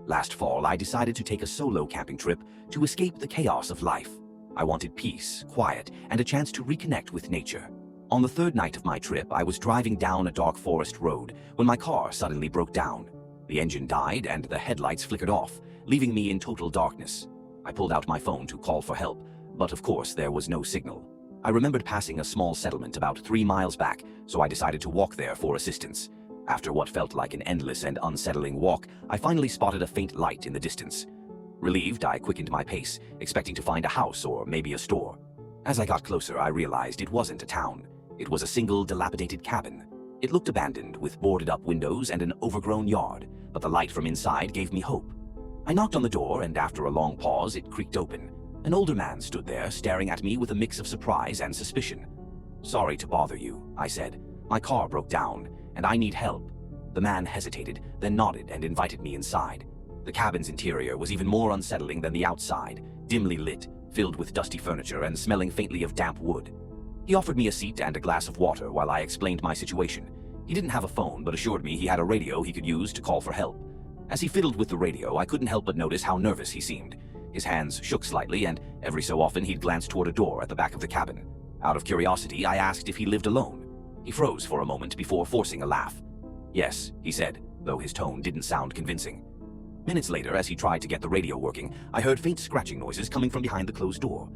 Last fall, I decided to take a solo camping trip to escape the chaos of life. I wanted peace, quiet, and a chance to reconnect with nature. On the third night of my trip, I was driving down a dark forest road when my car suddenly broke down. The engine died and the headlights flickered off, leaving me in total darkness. I pulled out my phone to call for help, but of course there was no signal. I remembered passing a small settlement about 3 miles back, so I decided to walk there for assistance. After what felt like an endless and unsettling walk, I finally spotted a faint light in the distance. Relieved, I quickened my pace, expecting to find a house or maybe a store. As I got closer, I realized it wasn't a town. It was a single dilapidated cabin. It looked abandoned, with boarded-up windows and an overgrown yard, but the light from inside gave me hope. I knocked on the door, and after a long pause, it creaked open. An older man stood there, staring at me with a mix of surprise and suspicion. "Sorry to bother you," I said. "My car broke down, and I need help." The man hesitated, then nodded and invited me inside. The cabin's interior was even more unsettling than the outside, dimly lit, filled with dusty furniture and smelling faintly of damp wood. He offered me a seat and a glass of water while I explained my situation. He didn't have a phone, but assured me he had a radio he could use to call for help. As he fiddled with the radio, I couldn't help but notice how nervous he seemed. His hands shook slightly, and every so often he'd glance toward a door at the back of the cabin. Out of curiosity, I asked if he lived alone. He froze for a moment before forcing a laugh. "Yes," he said, though his tone didn't sound convincing. Minutes later, as he tried to get the radio working, I heard faint scratching noises coming from behind the closed door.